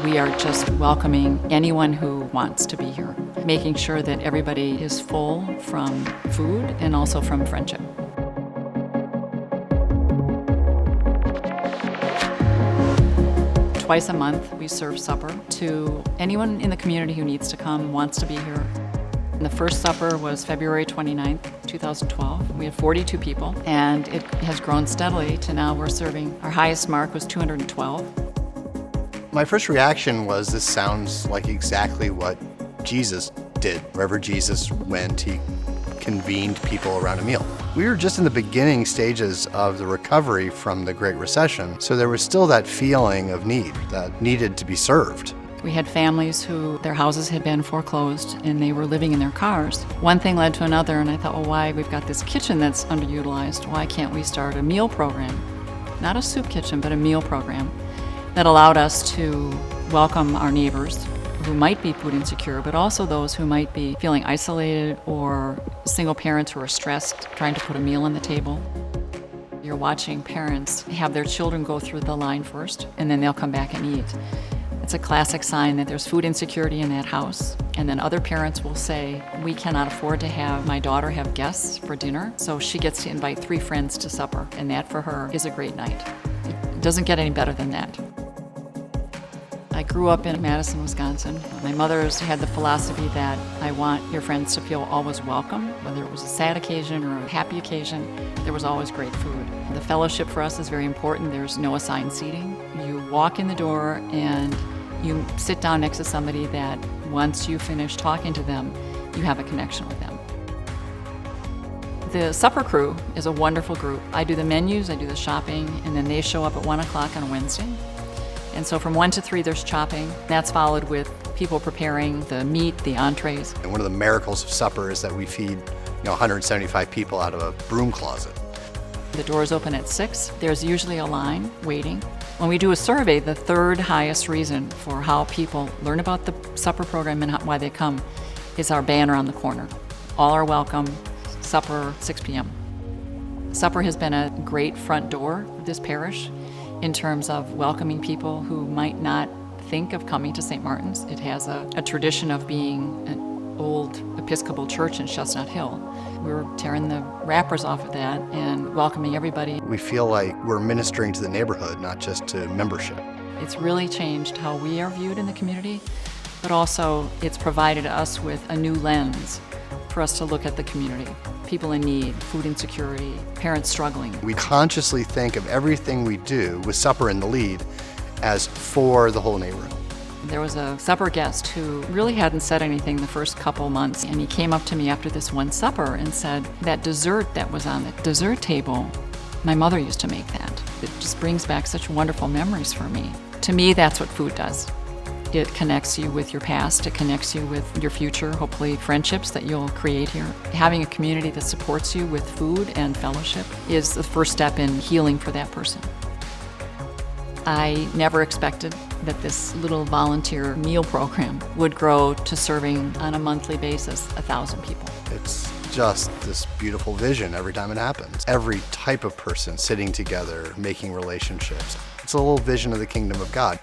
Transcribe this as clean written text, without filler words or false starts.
We are just welcoming anyone who wants to be here, making sure that everybody is full from food and also from friendship. Twice a month, we serve supper to anyone in the community who needs to come, wants to be here. And the first supper was February 29th, 2012. We had 42 people, and it has grown steadily to now we're serving, our highest mark was 212. My first reaction was, this sounds like exactly what Jesus did. Wherever Jesus went, he convened people around a meal. We were just in the beginning stages of the recovery from the Great Recession, so there was still that feeling of need that needed to be served. We had families who their houses had been foreclosed and they were living in their cars. One thing led to another, and I thought, well, why? We've got this kitchen that's underutilized. Why can't we start a meal program? Not a soup kitchen, but a meal program that allowed us to welcome our neighbors who might be food insecure, but also those who might be feeling isolated or single parents who are stressed trying to put a meal on the table. You're watching parents have their children go through the line first, and then they'll come back and eat. It's a classic sign that there's food insecurity in that house. And then other parents will say, we cannot afford to have my daughter have guests for dinner, so she gets to invite 3 friends to supper, and that for her is a great night. It doesn't get any better than that. I grew up in Madison, Wisconsin. My mother's had the philosophy that I want your friends to feel always welcome. Whether it was a sad occasion or a happy occasion, there was always great food. The fellowship for us is very important. There's no assigned seating. You walk in the door and you sit down next to somebody that once you finish talking to them, you have a connection with them. The supper crew is a wonderful group. I do the menus, I do the shopping, and then they show up at 1 o'clock on a Wednesday. And so from 1 to 3, there's chopping. That's followed with people preparing the meat, the entrees. And one of the miracles of supper is that we feed 175 people out of a broom closet. The doors open at 6. There's usually a line waiting. When we do a survey, the third highest reason for how people learn about the supper program and why they come is our banner on the corner. All are welcome, supper, 6 p.m. Supper has been a great front door of this parish in terms of welcoming people who might not think of coming to St. Martin's. It has a tradition of being an old Episcopal church in Chestnut Hill. We're tearing the wrappers off of that and welcoming everybody. We feel like we're ministering to the neighborhood, not just to membership. It's really changed how we are viewed in the community, but also it's provided us with a new lens for us to look at the community. People in need, food insecurity, parents struggling. We consciously think of everything we do, with supper in the lead, as for the whole neighborhood. There was a supper guest who really hadn't said anything the first couple months, and he came up to me after this one supper and said, that dessert that was on the dessert table, my mother used to make that. It just brings back such wonderful memories for me. To me, that's what food does. It connects you with your past, it connects you with your future, hopefully friendships that you'll create here. Having a community that supports you with food and fellowship is the first step in healing for that person. I never expected that this little volunteer meal program would grow to serving on a monthly basis 1,000 people. It's just this beautiful vision every time it happens. Every type of person sitting together, making relationships. It's a little vision of the kingdom of God.